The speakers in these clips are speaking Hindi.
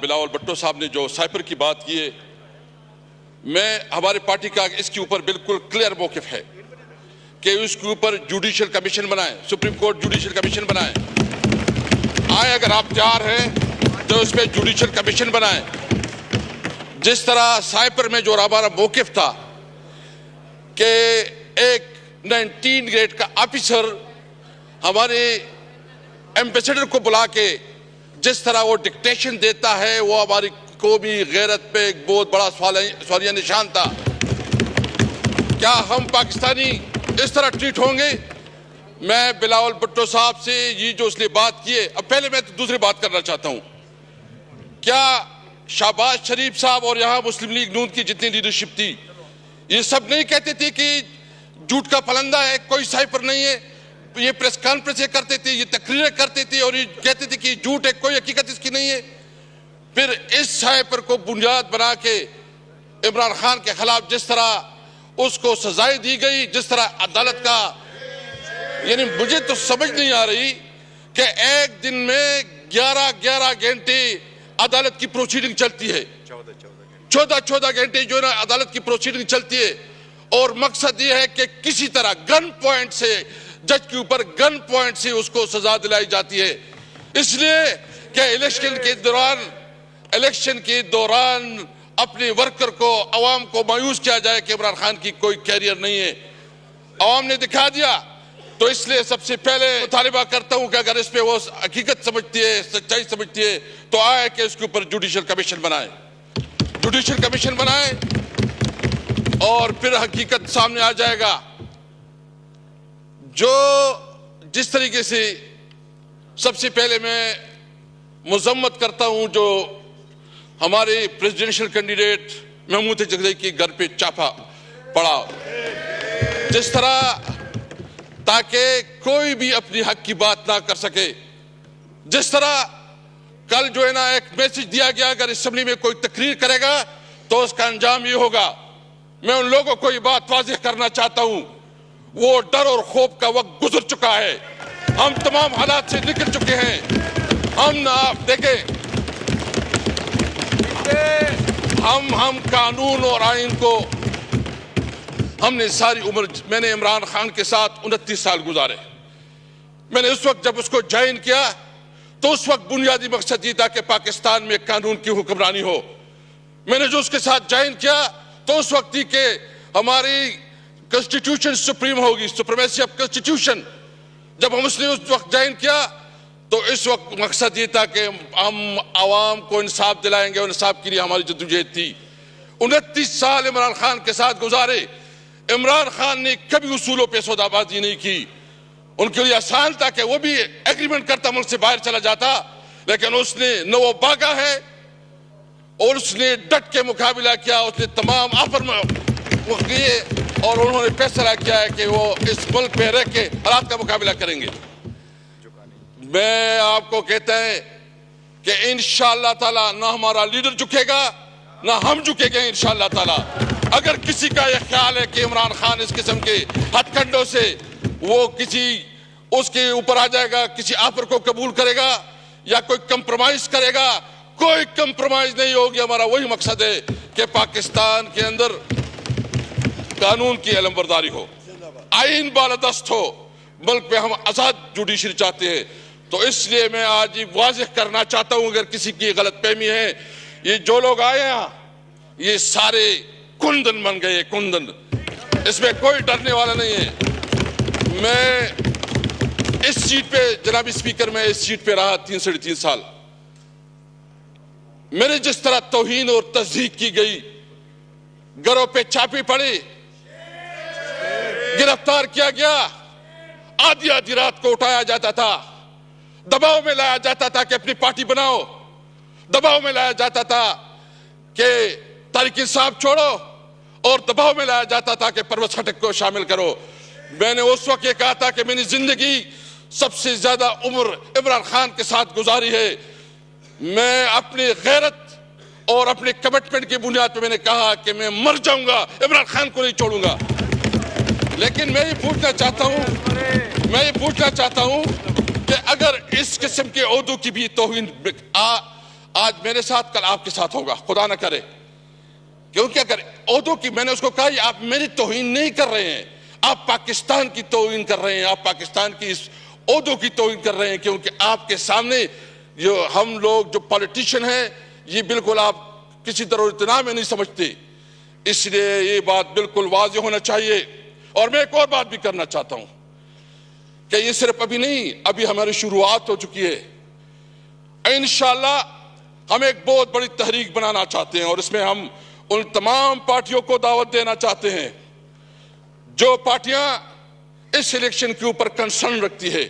बिलावल भुट्टो साहब ने जो साइपर की बात की है, मैं हमारी पार्टी का इसके ऊपर बिल्कुल क्लियर मौक़िफ़ है कि उसके ऊपर जुडिशल कमीशन बनाएं, सुप्रीम कोर्ट जुडिशल कमीशन बनाएं। आए अगर आप तैयार हैं तो उस पर जुडिशल कमीशन बनाएं। जिस तरह साइपर में जो हमारा मौक़िफ़ था कि एक 19 ग्रेड का ऑफिसर हमारे एम्बेसडर को बुला के जिस तरह वो डिक्टेशन देता है, वो हमारी कौमी गैरत पे एक बहुत बड़ा सवालिया निशान था। क्या हम पाकिस्तानी इस तरह ट्रीट होंगे? मैं बिलावल भुट्टो साहब से ये जो उसने बात की है, अब पहले मैं तो दूसरी बात करना चाहता हूं। क्या शहबाज शरीफ साहब और यहां मुस्लिम लीग नून की जितनी लीडरशिप थी, ये सब नहीं कहते थे कि झूठ का फलंदा है, कोई साइपर नहीं है? ये प्रेस कॉन्फ्रेंस करते थे, ये तकरीरें करते थे और ये कहते थे कि झूठ है, कोई हकीकत इसकी नहीं है। फिर इस साइपर को बुनियाद बना के इमरान खान के खिलाफ जिस तरह उसको सजाएं दी गई, जिस तरह अदालत का, यानी मुझे तो समझ नहीं आ रही कि एक दिन में 11 घंटे अदालत की प्रोसीडिंग चलती है, 14 घंटे जो है ना अदालत की प्रोसीडिंग चलती है, और मकसद ये है कि किसी तरह गन पॉइंट से जज के ऊपर गन पॉइंट से उसको सजा दिलाई जाती है। इसलिए कि इलेक्शन के दौरान अपने वर्कर को, अवाम को मायूस किया जाए कि इमरान खान की कोई कैरियर नहीं है। अवाम ने दिखा दिया। तो इसलिए सबसे पहले मुतालिबा करता हूं कि अगर इस पे वो हकीकत समझती है, सच्चाई समझती है, तो आए कि इसके ऊपर जुडिशल कमीशन बनाए, जुडिशल कमीशन बनाए और फिर हकीकत सामने आ जाएगा। जो जिस तरीके से सबसे पहले मैं मुजम्मत करता हूं जो हमारे प्रेसिडेंशियल कैंडिडेट महमूद जगदई के घर पे छापा पड़ा, जिस तरह ताकि कोई भी अपनी हक की बात ना कर सके। जिस तरह कल जो है ना एक मैसेज दिया गया, अगर असेंबली में कोई तकरीर करेगा तो उसका अंजाम ये होगा। मैं उन लोगों को ये बात वाज़ेह करना चाहता हूं, वो डर और खौफ का वक्त गुजर चुका है। हम तमाम हालात से निकल चुके हैं। हम ना आप देखें, हम कानून और आइन को हमने सारी उम्र, मैंने इमरान खान के साथ 29 साल गुजारे। मैंने उस वक्त जब उसको ज्वाइन किया तो उस वक्त बुनियादी मकसद ये था कि पाकिस्तान में कानून की हुक्मरानी हो। मैंने जो उसके साथ ज्वाइन किया तो उस वक्त थी कि हमारी कॉन्स्टिट्यूशन सुप्रीम होगी, सुप्रीमेसी ऑफ कॉन्स्टिट्यूशन। जब हम उसने उस वक्त ज्वाइन किया तो इस वक्त मकसद ये था कि हम आवाम को इंसाफ दिलाएंगे और इंसाफ के लिए हमारी जद्दोजहद थी। 29 साल इमरान खान के साथ गुजारे। इमरान खान ने कभी उसूलों पे सौदाबाजी नहीं की। उनके लिए आसान था कि वो भी एग्रीमेंट करता मुल्क से बाहर चला जाता, लेकिन उसने न वो भागा है और उसने डट के मुकाबला किया। उसने तमाम ऑफर किए और उन्होंने फैसला किया है कि वो इस मुल्क में रह के हालात का मुकाबला करेंगे। मैं आपको कहता है कि इंशाअल्लाह ताला ना हमारा लीडर झुकेगा ना हम झुकेंगे इंशाअल्लाह ताला। अगर किसी का यह ख्याल है कि इमरान खान इस किस्म के हथकंडों से वो किसी उसके ऊपर आ जाएगा, किसी ऑफर को कबूल करेगा या कोई कंप्रोमाइज करेगा, कोई कंप्रोमाइज नहीं होगी। हमारा वही मकसद है कि पाकिस्तान के अंदर कानून की अलमबरदारी हो, आइन बालादस्त हो, मुल्क में हम आजाद जुडिशरी चाहते हैं। तो इसलिए मैं आज ये वाज़ेह करना चाहता हूं, अगर किसी की गलतफहमी है, ये जो लोग आए हैं ये सारे कुंदन बन गए, कुंदन, इसमें कोई डरने वाला नहीं है। मैं इस सीट पे, जनाब स्पीकर, मैं इस सीट पे रहा 3 साढ़े 3 साल। मेरे जिस तरह तौहीन और तज़हीक की गई, घरों पे छापे पड़े, गिरफ्तार किया गया, आधी आधी रात को उठाया जाता था, दबाव में लाया जाता था कि अपनी पार्टी बनाओ, दबाव में लाया जाता था कि तारिक इंसाफ छोड़ो, और दबाव में लाया जाता था कि परवेज खटक को शामिल करो। मैंने उस वक्त ये कहा था कि मैंने जिंदगी सबसे ज्यादा उम्र इमरान खान के साथ गुजारी है। मैं अपनी गैरत और अपने कमिटमेंट की बुनियाद पर मैंने कहा कि मैं मर जाऊंगा, इमरान खान को नहीं छोड़ूंगा। लेकिन मैं ये पूछना चाहता हूं कि अगर इस किस्म के ओहदों की भी तौहीन आज मेरे साथ, कल आपके साथ होगा, खुदा ना करे। क्यों क्या करे? ओहदों की मैंने उसको कहा आप मेरी तौहीन नहीं कर रहे हैं, आप पाकिस्तान की तौहीन कर रहे हैं, आप पाकिस्तान की इस ओहदों की तौहीन कर रहे हैं, क्योंकि आपके सामने जो हम लोग जो पॉलिटिशियन हैं ये बिल्कुल आप किसी तरह इतना में नहीं समझते। इसलिए ये बात बिल्कुल वाज़ेह होना चाहिए। और मैं एक और बात भी करना चाहता हूं कि ये सिर्फ अभी नहीं, अभी हमारी शुरुआत हो चुकी है। इंशाअल्लाह हम एक बहुत बड़ी तहरीक बनाना चाहते हैं और इसमें हम उन तमाम पार्टियों को दावत देना चाहते हैं जो पार्टियां इस इलेक्शन के ऊपर कंसर्न रखती है।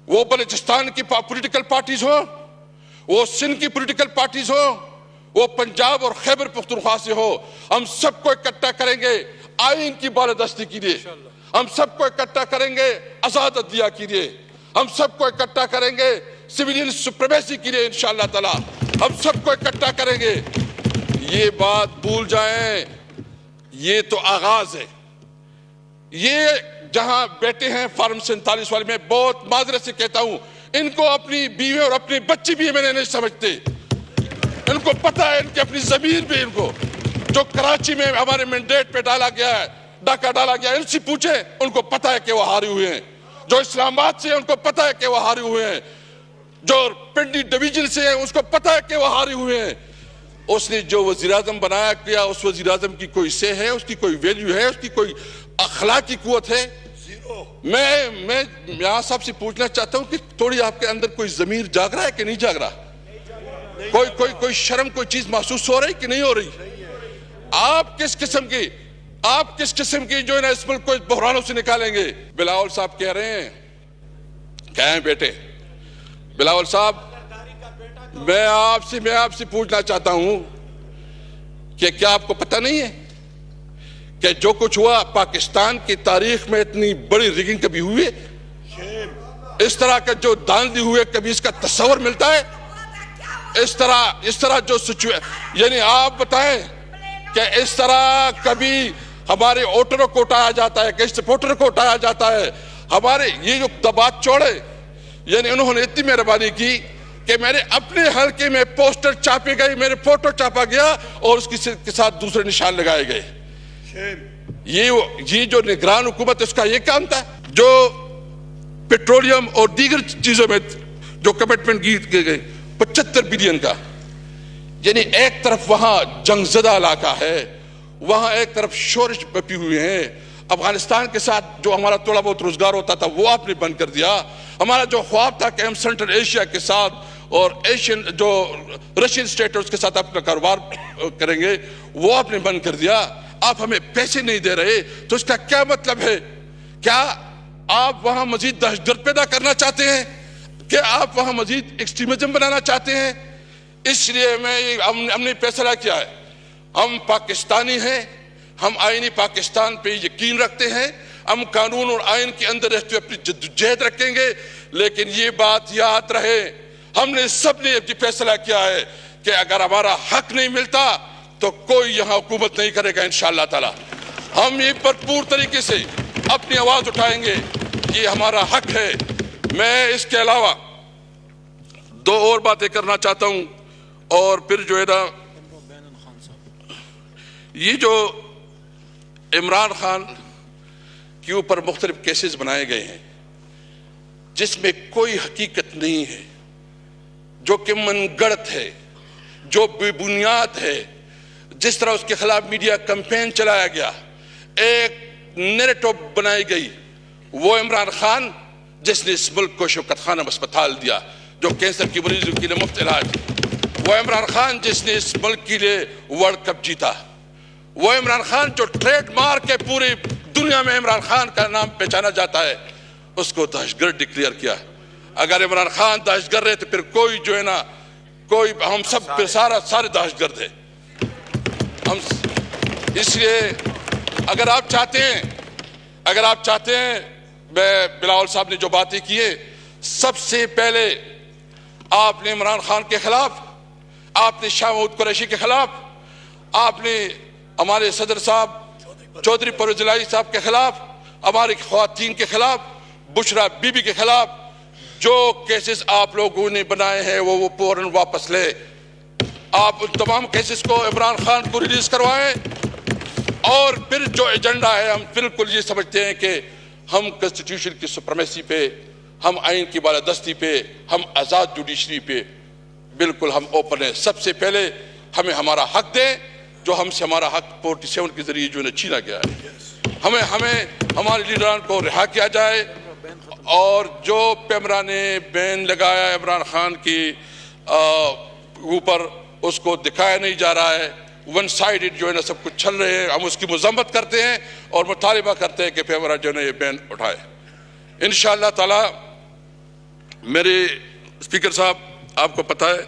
वो बलूचिस्तान की पॉलिटिकल पार्टीज हो, वो सिंध की पॉलिटिकल पार्टीज हो, वो पंजाब और खैबर पख्तूनख्वा से हो, हम सबको इकट्ठा करेंगे आईन की बालादस्ती के लिए, हम सबको इकट्ठा करेंगे आजाद अदलिया के लिए, हम सबको इकट्ठा करेंगे सिविलियन सुप्रीमेसी के लिए इंशाअल्लाह ताला, हम सबको इकट्ठा करेंगे। ये बात भूल जाएं, ये तो आगाज है। ये जहां बैठे हैं फार्म 47 वाले, मैं बहुत माजरत से कहता हूं, इनको अपनी बीवी और अपनी बच्ची भी मैंने नहीं समझते। इनको पता है, इनकी अपनी जमीन भी, इनको जो कराची में हमारे मैंडेट पे डाला गया है, डाका डाला गया है, इनसे पूछे, उनको पता है कि वो हारे हुए हैं। जो इस्लामाबाद से है उनको पता है कि वो हारे हुए हैं, जो पिंडी डिवीजन से है उसको पता है कि वो हारे हुए हैं। उसने जो वजीर आजम बनाया किया, उस वजीर आजम की कोई से है, उसकी कोई वैल्यू है, उसकी कोई अखलाकी कुव्वत है? मैं यहां सबसे पूछना चाहता हूं कि थोड़ी आपके अंदर कोई जमीर जाग रहा है कि नहीं जाग रहा? कोई शर्म, कोई चीज महसूस हो रही कि नहीं हो रही? आप किस किस्म की जो है ना इस मुल्क को इस बहरानों से निकालेंगे? बिलावल साहब कह रहे हैं, क्या है बेटे बिलावल साहब, मैं आपसे पूछना चाहता हूं कि क्या आपको पता नहीं है कि जो कुछ हुआ पाकिस्तान की तारीख में इतनी बड़ी रिगिंग कभी हुई है? इस तरह के जो धांधली हुए कभी इसका तस्वर मिलता है? इस तरह जो सिचुएशन, यानी आप बताएं कि इस तरह कभी हमारे वोटरों को उठाया जाता है, कि सपोर्टर को उठाया जाता है? हमारे ये जो दबात चौड़े, यानी उन्होंने इतनी मेहरबानी की कि मेरे अपने हल्के में पोस्टर छापे गए, मेरे फोटो छापा गया और उसके साथ दूसरे निशान लगाए गए। ये जो निगरान हुकूमत, उसका ये काम था। जो पेट्रोलियम और दीगर चीजों में जो कमिटमेंट की गई 75 बिलियन का, यानी एक तरफ वहां जंगजदा इलाका है, वहां एक तरफ शोरश पपी हुए हैं। अफगानिस्तान के साथ जो हमारा थोड़ा बहुत रोजगार होता था वो आपने बंद कर दिया। हमारा जो ख्वाब था कि हम सेंट्रल एशिया के साथ और एशियन जो रशियन स्टेट्स के साथ अपना कारोबार करेंगे, वो आपने बंद कर दिया। आप हमें पैसे नहीं दे रहे, तो इसका क्या मतलब है? क्या आप वहां मजीद दहशतगर्द पैदा करना चाहते हैं? क्या आप वहां मजीद एक्सट्रीमिज्म बनाना चाहते हैं? इसलिए हमने फैसला किया है, हम पाकिस्तानी हैं, हम आईनी पाकिस्तान पे यकीन रखते हैं, हम कानून और आइन के अंदर रहते हुए अपनी जद्दोजहद रखेंगे। लेकिन ये बात याद रहे, हमने सबने ये फैसला किया है कि अगर हमारा हक नहीं मिलता तो कोई यहां हुकूमत नहीं करेगा इंशाअल्लाह ताला। हम ये भरपूर तरीके से अपनी आवाज उठाएंगे, ये हमारा हक है। मैं इसके अलावा दो और बातें करना चाहता हूं और फिर जो है ना, ये जो इमरान खान के ऊपर मुख्तलिफ केसेस बनाए गए हैं जिसमें कोई हकीकत नहीं है, जो कि मनगढ़ंत है, जो बेबुनियाद है, जिस तरह उसके खिलाफ मीडिया कैंपेन चलाया गया, एक नैरेटिव बनाई गई, वो इमरान खान जिसने इस मुल्क को शौकत खानम अस्पताल दिया जो कैंसर की मरीजों के लिए मुफ्त इलाज, वो इमरान खान जिसने इस मुल्क के लिए वर्ल्ड कप जीता, वो इमरान खान जो ट्रेडमार्क के पूरी दुनिया में इमरान खान का नाम पहचाना जाता है, उसको दहशतगर्द डिक्लेयर किया। अगर इमरान खान दहशतगर्द है तो फिर कोई जो है ना, कोई हम सब फिर सारे दहशतगर्द है हम। इसलिए अगर आप चाहते हैं मैं बिलावल साहब ने जो बातें की है, सबसे पहले आपने इमरान खान के खिलाफ, आपने शाह महमूद कुरैशी के खिलाफ, आपने हमारे सदर साहब चौधरी परवेज इलाही साहब के खिलाफ, हमारी ख्वातीन के खिलाफ, बुशरा बीबी के खिलाफ जो केसेस आप लोगों ने बनाए हैं वो फौरन वापस ले। आप उन तमाम केसेस को इमरान खान को रिलीज करवाएं और फिर जो एजेंडा है, हम बिल्कुल ये समझते हैं कि हम कॉन्स्टिट्यूशन की सुप्रीमेसी पे, हम आइन की बालादस्ती पे, हम आज़ाद जुडिशरी पे बिल्कुल हम ओपन है। सबसे पहले हमें हमारा हक दें, जो हमसे हमारा हक 47 के जरिए जो छीना गया है। हमें हमारे लीडरान को रिहा किया जाए और जो पैमरा ने बैन लगाया इमरान खान की ऊपर, उसको दिखाया नहीं जा रहा है। वन साइडेड जो है ना सब कुछ चल रहे हैं। हम उसकी मजम्मत करते हैं और मुतालिबा करते हैं कि पैमरा जो है ये बैन उठाए। इंशाअल्लाह ताला। मेरे स्पीकर साहब, आपको पता है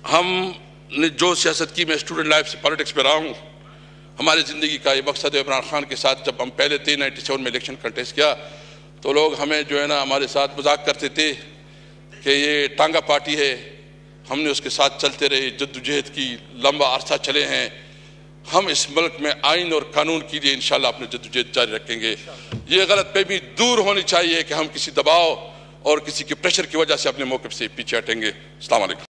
हमने जो सियासत की, मैं स्टूडेंट लाइफ से पॉलिटिक्स में रहा हूँ। हमारी ज़िंदगी का ये मकसद है। इमरान खान के साथ जब हम पहले थे 97 में इलेक्शन कंटेस्ट किया तो लोग हमें जो है ना हमारे साथ मजाक करते थे कि ये टांगा पार्टी है। हमने उसके साथ चलते रहे, जद्दोजहद की लंबा अरसा चले हैं। हम इस मुल्क में आइन और कानून के लिए इंशाल्लाह अपने जद्दोजहद जारी रखेंगे। ये गलतफहमी दूर होनी चाहिए कि हम किसी दबाव और किसी के प्रेशर की वजह से अपने मौक़िफ़ से पीछे हटेंगे। अस्सलाम वालेकुम।